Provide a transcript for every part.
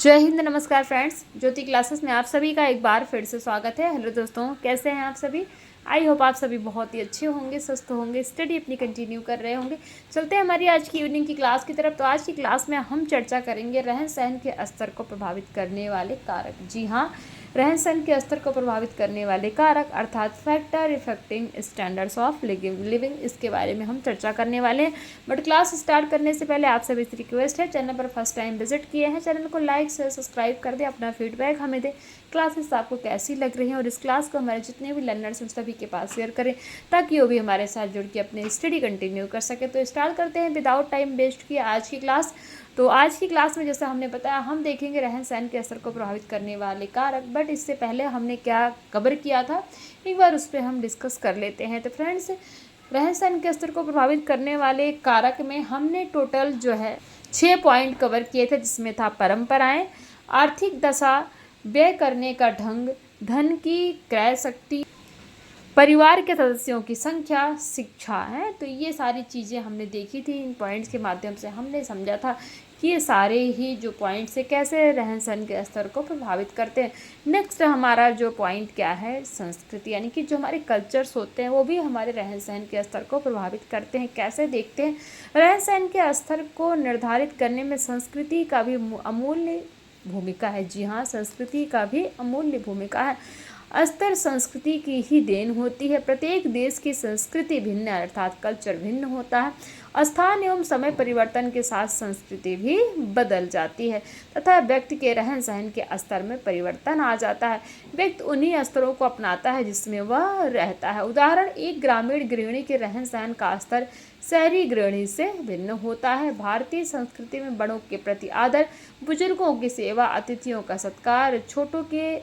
जय हिंद, नमस्कार फ्रेंड्स। ज्योति क्लासेस में आप सभी का एक बार फिर से स्वागत है। हेलो दोस्तों, कैसे हैं आप सभी? आई होप आप सभी बहुत ही अच्छे होंगे, स्वस्थ होंगे, स्टडी अपनी कंटिन्यू कर रहे होंगे। चलते हैं हमारी आज की इवनिंग की क्लास की तरफ। तो आज की क्लास में हम चर्चा करेंगे रहन सहन के स्तर को प्रभावित करने वाले कारक। जी हाँ, रहन सहन के स्तर को प्रभावित करने वाले कारक अर्थात factor affecting standards of living, इसके बारे में हम चर्चा करने वाले हैं। बट क्लास स्टार्ट करने से पहले आप सभी से रिक्वेस्ट है, चैनल पर फर्स्ट टाइम विजिट किए हैं, चैनल को लाइक शेयर सब्सक्राइब कर दे, अपना फीडबैक हमें दे, क्लासेस आपको कैसी लग रही हैं और इस क्लास को हमारे जितने भी लर्नर्स हैं सभी के पास शेयर करें ताकि वो भी हमारे साथ जुड़ के अपने स्टडी कंटिन्यू कर सके। तो स्टार्ट करते हैं विदाउट टाइम वेस्ट किए आज की क्लास। तो आज की क्लास में जैसा हमने बताया, हम देखेंगे रहन सहन के असर को प्रभावित करने वाले कारक। बट इससे पहले हमने क्या कवर किया था, एक बार उस पर हम डिस्कस कर लेते हैं। तो फ्रेंड्स, रहन सहन के स्तर को प्रभावित करने वाले कारक में हमने टोटल जो है 6 पॉइंट कवर किए थे, जिसमें था परंपराएं, आर्थिक दशा, व्यय करने का ढंग, धन की क्रय शक्ति, परिवार के सदस्यों की संख्या, शिक्षा है। तो ये सारी चीज़ें हमने देखी थी। इन पॉइंट्स के माध्यम से हमने समझा था कि ये सारे ही जो पॉइंट्स है कैसे रहन सहन के स्तर को प्रभावित करते हैं। नेक्स्ट हमारा जो पॉइंट क्या है, संस्कृति, यानी कि जो हमारे कल्चर्स होते हैं वो भी हमारे रहन सहन के स्तर को प्रभावित करते हैं। कैसे देखते हैं, रहन सहन के स्तर को निर्धारित करने में संस्कृति का भी अमूल्य भूमिका है। जी हाँ, संस्कृति का भी अमूल्य भूमिका है। स्तर संस्कृति की ही देन होती है। प्रत्येक देश की संस्कृति भिन्न अर्थात कल्चर भिन्न होता है। स्थान एवं समय परिवर्तन के साथ संस्कृति भी बदल जाती है तथा व्यक्ति के रहन सहन के स्तर में परिवर्तन आ जाता है। व्यक्ति उन्हीं स्तरों को अपनाता है जिसमें वह रहता है। उदाहरण, एक ग्रामीण गृहिणी के रहन सहन का स्तर शहरी गृहिणी से भिन्न होता है। भारतीय संस्कृति में बड़ों के प्रति आदर, बुजुर्गों की सेवा, अतिथियों का सत्कार, छोटों के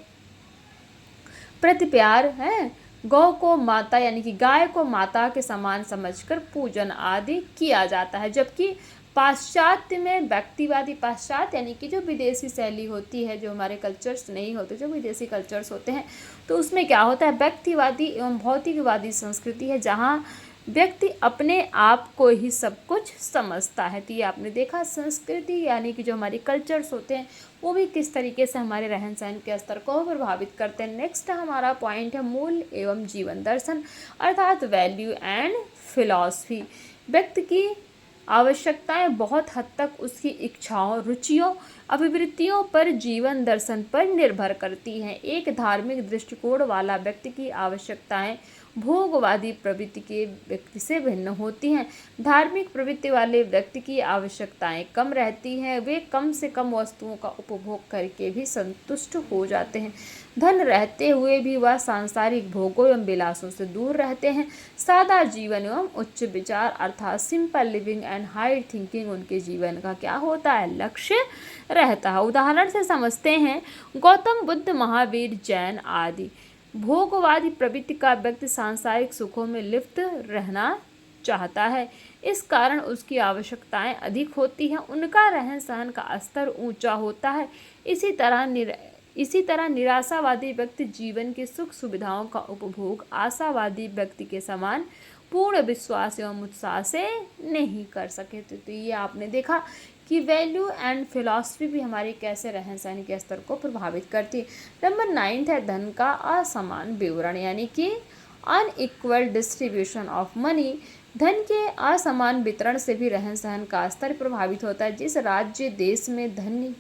प्रति प्यार है, गौ को माता यानी कि गाय को माता के समान समझकर पूजन आदि किया जाता है। जबकि पाश्चात्य में व्यक्तिवादी, पाश्चात्य यानी कि जो विदेशी शैली होती है, जो हमारे कल्चर्स नहीं होते, जो विदेशी कल्चर्स होते हैं, तो उसमें क्या होता है, व्यक्तिवादी एवं भौतिकवादी संस्कृति है, जहाँ व्यक्ति अपने आप को ही सब कुछ समझता है। तो ये आपने देखा, संस्कृति यानी कि जो हमारी कल्चर्स होते हैं वो भी किस तरीके से हमारे रहन सहन के स्तर को प्रभावित करते हैं। नेक्स्ट हमारा पॉइंट है मूल्य एवं जीवन दर्शन अर्थात वैल्यू एंड फिलॉसफी। व्यक्ति की आवश्यकताएं बहुत हद तक उसकी इच्छाओं, रुचियों, अभिवृत्तियों पर, जीवन दर्शन पर निर्भर करती हैं। एक धार्मिक दृष्टिकोण वाला व्यक्ति की आवश्यकताएं भोगवादी प्रवृत्ति के व्यक्ति से भिन्न होती हैं। धार्मिक प्रवृत्ति वाले व्यक्ति की आवश्यकताएं कम रहती हैं, वे कम से कम वस्तुओं का उपभोग करके भी संतुष्ट हो जाते हैं। धन रहते हुए भी वह सांसारिक भोगों एवं विलासों से दूर रहते हैं। सादा जीवन एवं उच्च विचार अर्थात simple living and high thinking उनके जीवन का क्या होता है, लक्ष्य रहता है। उदाहरण से समझते हैं, गौतम बुद्ध, महावीर, जैन आदि। भोगवादी प्रवृत्ति का व्यक्ति सांसारिक सुखों में लिप्त रहना चाहता है, इस कारण उसकी आवश्यकताएं अधिक होती हैं, उनका रहन सहन का स्तर ऊंचा होता है। इसी तरह निराशावादी व्यक्ति जीवन की सुख सुविधाओं का उपभोग आशावादी व्यक्ति के समान पूर्ण विश्वास एवं उत्साह से नहीं कर सके। तो ये आपने देखा कि वैल्यू एंड फिलॉसफी भी हमारे कैसे रहन सहन के स्तर को प्रभावित करती है। नंबर 9 है धन का असमान विवरण यानी कि अनइक्वल डिस्ट्रीब्यूशन ऑफ मनी। धन के असमान वितरण से भी रहन सहन का स्तर प्रभावित होता है। जिस राज्य देश में धन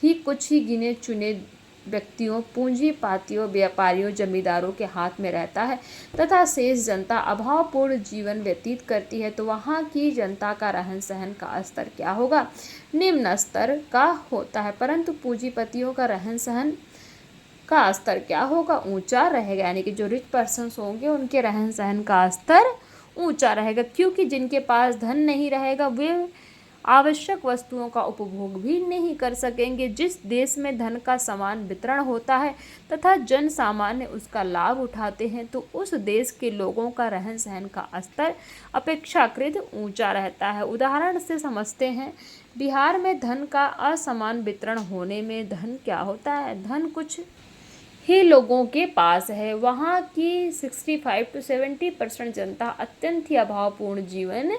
ही कुछ ही गिने चुने व्यक्तियों, पूंजीपातियों, व्यापारियों, जमींदारों के हाथ में रहता है तथा शेष जनता अभावपूर्ण जीवन व्यतीत करती है, तो वहाँ की जनता का रहन सहन का स्तर क्या होगा, निम्न स्तर का होता है। परंतु पूंजीपतियों का रहन सहन का स्तर क्या होगा, ऊंचा रहेगा। यानी कि जो रिच पर्सन्स होंगे उनके रहन सहन का स्तर ऊंचा रहेगा, क्योंकि जिनके पास धन नहीं रहेगा वे आवश्यक वस्तुओं का उपभोग भी नहीं कर सकेंगे। जिस देश में धन का समान वितरण होता है तथा जन सामान्य उसका लाभ उठाते हैं, तो उस देश के लोगों का रहन सहन का स्तर अपेक्षाकृत ऊंचा रहता है। उदाहरण से समझते हैं, बिहार में धन का असमान वितरण होने में धन क्या होता है, धन कुछ ही लोगों के पास है। वहाँ की 65 से 70% जनता अत्यंत ही अभावपूर्ण जीवन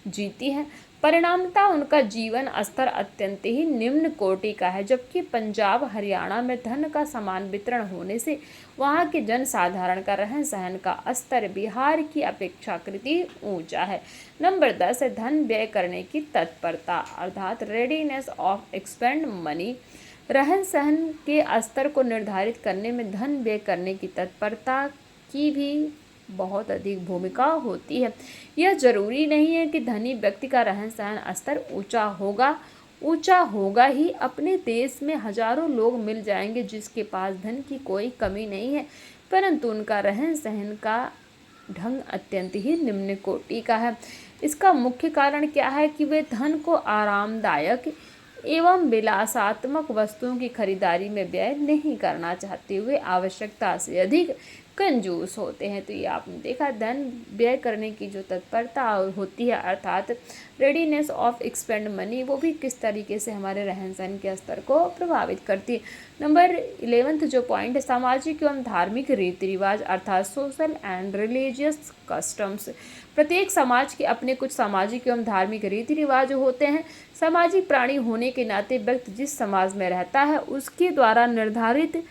जीती है। परिणामतः उनका जीवन स्तर अत्यंत ही निम्न कोटि का है, जबकि पंजाब हरियाणा में धन का समान वितरण होने से वहाँ के जनसाधारण का रहन सहन का स्तर बिहार की अपेक्षाकृत ऊंचा है। नंबर 10 है धन व्यय करने की तत्परता अर्थात रेडीनेस ऑफ एक्सपेंड मनी। रहन सहन के स्तर को निर्धारित करने में धन व्यय करने की तत्परता की भी बहुत अधिक भूमिका होती है। यह जरूरी नहीं है कि धनी व्यक्ति का रहन सहन स्तर ऊंचा होगा ही। अपने देश में हजारों लोग मिल जाएंगे जिसके पास धन की कोई कमी नहीं है, परंतु उनका रहन सहन का ढंग अत्यंत ही निम्न कोटि का है। इसका मुख्य कारण क्या है कि वे धन को आरामदायक एवं विलासात्मक वस्तुओं की खरीदारी में व्यय नहीं करना चाहते हुए आवश्यकता से अधिक कंजूस होते हैं। तो ये आपने देखा धन व्यय करने की जो तत्परता होती है अर्थात रेडीनेस ऑफ एक्सपेंड मनी, वो भी किस तरीके से हमारे रहन सहन के स्तर को प्रभावित करती है। नंबर 11 जो पॉइंट है सामाजिक एवं धार्मिक रीति रिवाज अर्थात सोशल एंड रिलीजियस कस्टम्स। प्रत्येक समाज के अपने कुछ सामाजिक एवं धार्मिक रीति रिवाज होते हैं। सामाजिक प्राणी होने के नाते व्यक्ति जिस समाज में रहता है उसके द्वारा निर्धारित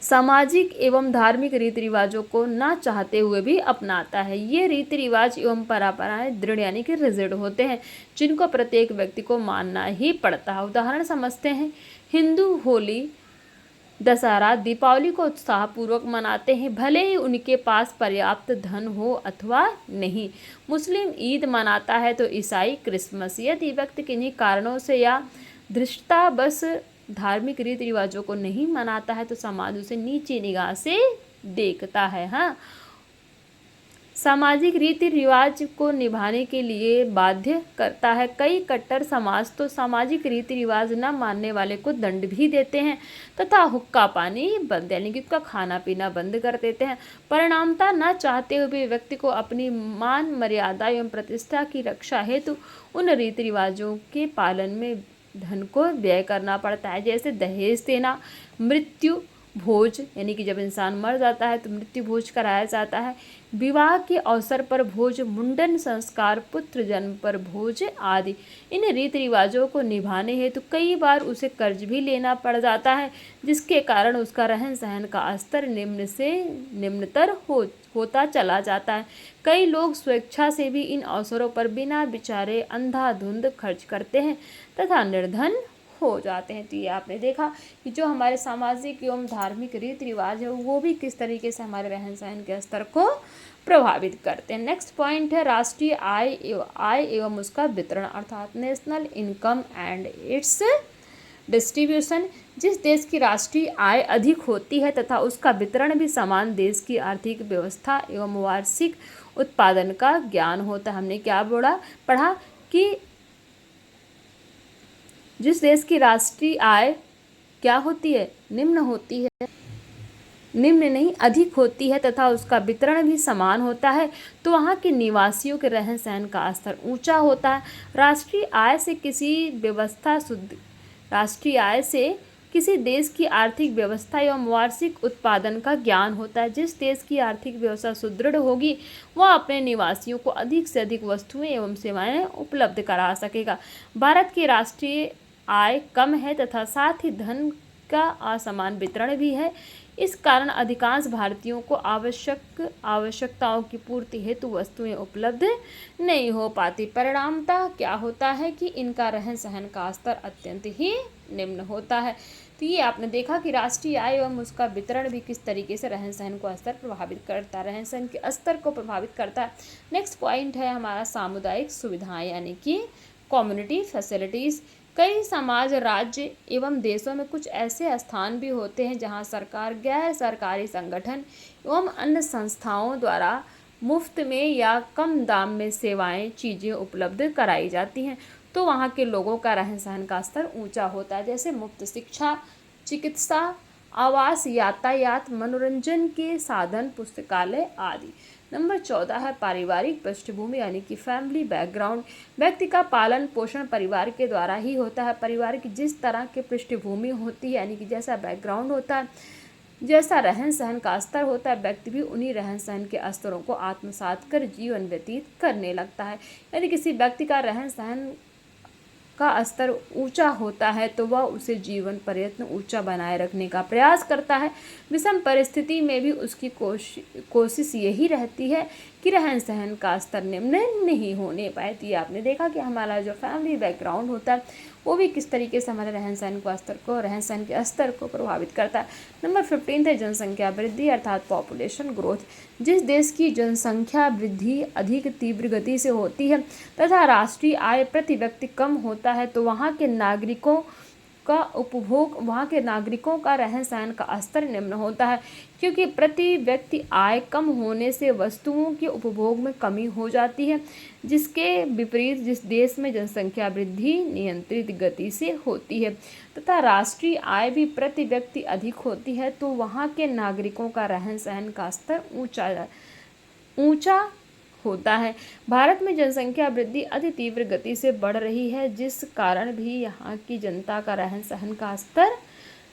सामाजिक एवं धार्मिक रीति रिवाजों को ना चाहते हुए भी अपनाता है। ये रीति रिवाज एवं परंपराएं दृढ़ यानी कि रिजिड होते हैं, जिनको प्रत्येक व्यक्ति को मानना ही पड़ता है। उदाहरण समझते हैं, हिंदू होली दशहरा दीपावली को उत्साहपूर्वक मनाते हैं, भले ही उनके पास पर्याप्त धन हो अथवा नहीं। मुस्लिम ईद मनाता है तो ईसाई क्रिसमस। यदि व्यक्ति किन्हीं कारणों से या धृष्टता बस धार्मिक रीति रिवाजों को नहीं मनाता है तो समाज उसे नीची निगाह से देखता है। हाँ, सामाजिक रीति रिवाज को निभाने के लिए बाध्य करता है। कई कट्टर समाज तो सामाजिक रीति रिवाज न मानने वाले को दंड भी देते हैं तथा हुक्का पानी बंद यानी कि उसका खाना पीना बंद कर देते हैं। परिणामतः न चाहते हुए भी व्यक्ति को अपनी मान मर्यादा एवं प्रतिष्ठा की रक्षा हेतु उन रीति रिवाजों के पालन में धन को व्यय करना पड़ता है, जैसे दहेज देना, मृत्यु भोज यानी कि जब इंसान मर जाता है तो मृत्यु भोज कराया जाता है, विवाह के अवसर पर भोज, मुंडन संस्कार, पुत्र जन्म पर भोज आदि। इन रीति रिवाजों को निभाने हेतु तो कई बार उसे कर्ज भी लेना पड़ जाता है, जिसके कारण उसका रहन सहन का स्तर निम्न से निम्नतर होता चला जाता है। कई लोग स्वेच्छा से भी इन अवसरों पर बिना विचारे अंधाधुंध खर्च करते हैं तथा निर्धन हो जाते हैं। तो ये आपने देखा कि जो हमारे सामाजिक एवं धार्मिक रीति रिवाज है वो भी किस तरीके से हमारे रहन सहन के स्तर को प्रभावित करते हैं। नेक्स्ट पॉइंट है राष्ट्रीय आय एवं उसका वितरण अर्थात national income and it's distribution. जिस देश की राष्ट्रीय आय अधिक होती है तथा उसका वितरण भी समान देश की आर्थिक व्यवस्था एवं वार्षिक उत्पादन का ज्ञान होता है। हमने क्या पढ़ा कि जिस देश की राष्ट्रीय आय क्या होती है, निम्न होती है, निम्न नहीं अधिक होती है तथा उसका वितरण भी समान होता है, तो वहाँ के निवासियों के रहन सहन का स्तर ऊंचा होता है। राष्ट्रीय आय से किसी देश की आर्थिक व्यवस्था एवं वार्षिक उत्पादन का ज्ञान होता है। जिस देश की आर्थिक व्यवस्था सुदृढ़ होगी वह अपने निवासियों को अधिक से अधिक वस्तुएं एवं सेवाएं उपलब्ध करा सकेगा। भारत की राष्ट्रीय आय कम है तथा साथ ही धन का असमान वितरण भी है। इस कारण अधिकांश भारतीयों को आवश्यकताओं की पूर्ति हेतु वस्तुएं उपलब्ध नहीं हो पाती। परिणामतः क्या होता है कि इनका रहन सहन का स्तर अत्यंत ही निम्न होता है। तो ये आपने देखा कि राष्ट्रीय आय एवं उसका वितरण भी किस तरीके से रहन सहन को स्तर प्रभावित करता है, रहन सहन के स्तर को प्रभावित करता है। नेक्स्ट पॉइंट है हमारा सामुदायिक सुविधाएं यानी कि कम्युनिटी फैसिलिटीज़। कई समाज, राज्य एवं देशों में कुछ ऐसे स्थान भी होते हैं जहां सरकार, गैर सरकारी संगठन एवं अन्य संस्थाओं द्वारा मुफ्त में या कम दाम में सेवाएं, चीज़ें उपलब्ध कराई जाती हैं, तो वहां के लोगों का रहन सहन का स्तर ऊंचा होता है, जैसे मुफ्त शिक्षा, चिकित्सा, आवास, यातायात, मनोरंजन के साधन, पुस्तकालय आदि। नंबर 14 है पारिवारिक पृष्ठभूमि यानी कि फैमिली बैकग्राउंड। व्यक्ति का पालन पोषण परिवार के द्वारा ही होता है। परिवार की जिस तरह की पृष्ठभूमि होती है यानी कि जैसा बैकग्राउंड होता है, जैसा रहन सहन का स्तर होता है, व्यक्ति भी उन्हीं रहन सहन के स्तरों को आत्मसात कर जीवन व्यतीत करने लगता है। यदि किसी व्यक्ति का रहन सहन का स्तर ऊंचा होता है तो वह उसे जीवन पर्यंत ऊंचा बनाए रखने का प्रयास करता है। विषम परिस्थिति में भी उसकी कोशिश यही रहती है कि रहन सहन का स्तर निम्न नहीं होने पाए। तो ये आपने देखा कि हमारा जो फैमिली बैकग्राउंड होता है वो भी किस तरीके से हमारे रहन सहन के स्तर को प्रभावित करता है। नंबर 15 है जनसंख्या वृद्धि अर्थात पॉपुलेशन ग्रोथ। जिस देश की जनसंख्या वृद्धि अधिक तीव्र गति से होती है तथा राष्ट्रीय आय प्रति व्यक्ति कम होता है तो वहाँ के नागरिकों का रहन सहन का स्तर निम्न होता है, क्योंकि प्रति व्यक्ति आय कम होने से वस्तुओं के उपभोग में कमी हो जाती है। जिसके विपरीत जिस देश में जनसंख्या वृद्धि नियंत्रित गति से होती है तथा राष्ट्रीय आय भी प्रति व्यक्ति अधिक होती है तो वहाँ के नागरिकों का रहन सहन का स्तर ऊंचा होता है। भारत में जनसंख्या वृद्धि अति तीव्र गति से बढ़ रही है, जिस कारण भी यहाँ की जनता का रहन सहन का स्तर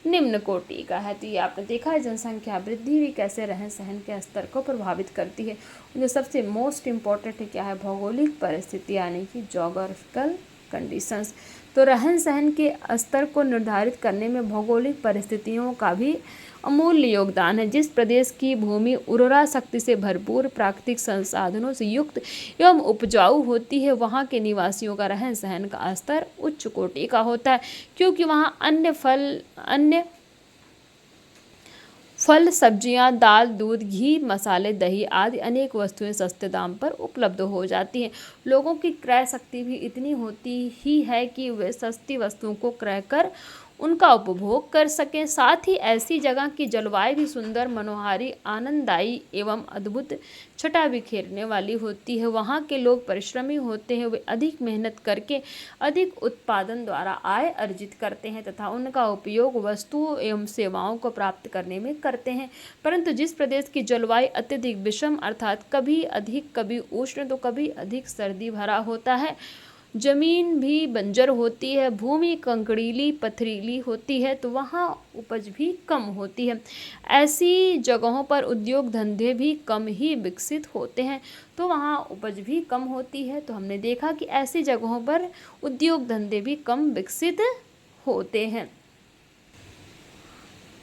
निम्न कोटि का है। तो ये आपने देखा है जनसंख्या वृद्धि भी कैसे रहन सहन के स्तर को प्रभावित करती है। जो सबसे मोस्ट इम्पॉर्टेंट है क्या है, भौगोलिक परिस्थिति यानी कि जोग्राफिकल कंडीशंस। तो रहन सहन के स्तर को निर्धारित करने में भौगोलिक परिस्थितियों का भी अमूल्य योगदान है। जिस प्रदेश की भूमि उर्वरा शक्ति से भरपूर, प्राकृतिक संसाधनों से युक्त एवं उपजाऊ होती है, वहाँ के निवासियों का रहन सहन का स्तर उच्च कोटि का होता है, क्योंकि वहाँ अन्य फल सब्जियां, दाल, दूध, घी, मसाले, दही आदि अनेक वस्तुएं सस्ते दाम पर उपलब्ध हो जाती हैं। लोगों की क्रय शक्ति भी इतनी होती ही है कि वे सस्ती वस्तुओं को क्रय कर उनका उपभोग कर सकें। साथ ही ऐसी जगह की जलवायु भी सुंदर, मनोहारी, आनंददायी एवं अद्भुत छटा बिखेरने वाली होती है। वहाँ के लोग परिश्रमी होते हैं, वे अधिक मेहनत करके अधिक उत्पादन द्वारा आय अर्जित करते हैं तथा उनका उपयोग वस्तुओं एवं सेवाओं को प्राप्त करने में करते हैं। परंतु जिस प्रदेश की जलवायु अत्यधिक विषम अर्थात कभी अधिक कभी उष्ण तो कभी अधिक सर्दी भरा होता है, जमीन भी बंजर होती है, भूमि कंकड़ीली पथरीली होती है तो वहाँ उपज भी कम होती है। ऐसी जगहों पर उद्योग धंधे भी कम ही विकसित होते हैं तो वहाँ उपज भी कम होती है। तो हमने देखा कि ऐसी जगहों पर उद्योग धंधे भी कम विकसित होते हैं,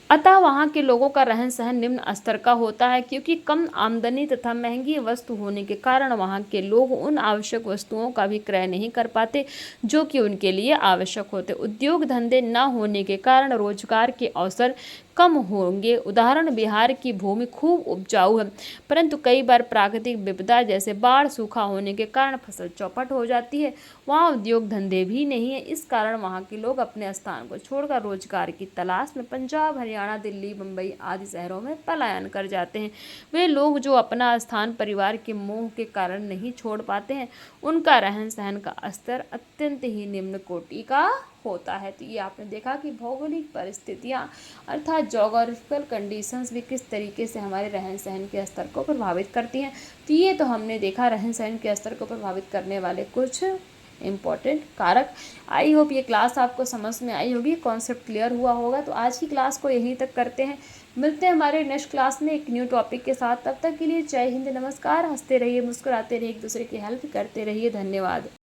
अतः वहाँ के लोगों का रहन सहन निम्न स्तर का होता है, क्योंकि कम आमदनी तथा महंगी वस्तु होने के कारण वहाँ के लोग उन आवश्यक वस्तुओं का भी क्रय नहीं कर पाते जो कि उनके लिए आवश्यक होते। उद्योग धंधे न होने के कारण रोजगार के अवसर कम होंगे। उदाहरण, बिहार की भूमि खूब उपजाऊ है, परंतु कई बार प्राकृतिक विपदा जैसे बाढ़, सूखा होने के कारण फसल चौपट हो जाती है। वहाँ उद्योग धंधे भी नहीं है, इस कारण वहाँ के लोग अपने स्थान को छोड़कर रोजगार की तलाश में पंजाब, हरियाणा, दिल्ली, मुंबई आदि शहरों में पलायन कर जाते हैं। वे लोग जो अपना स्थान परिवार के मोह के कारण नहीं छोड़ पाते हैं, उनका रहन सहन का स्तर अत्यंत ही निम्न कोटि का होता है। तो ये आपने देखा कि भौगोलिक परिस्थितियाँ अर्थात जोग्राफिकल कंडीशंस भी किस तरीके से हमारे रहन सहन के स्तर को प्रभावित करती हैं। तो ये तो हमने देखा रहन सहन के स्तर को प्रभावित करने वाले कुछ इम्पॉर्टेंट कारक। आई होप ये क्लास आपको समझ में आई होगी, कॉन्सेप्ट क्लियर हुआ होगा। तो आज की क्लास को यहीं तक करते हैं, मिलते हैं हमारे नेक्स्ट क्लास में एक न्यू टॉपिक के साथ। तब तक के लिए जय हिंद, नमस्कार। हंसते रहिए, मुस्कुराते रहिए, एक दूसरे की हेल्प करते रहिए। धन्यवाद।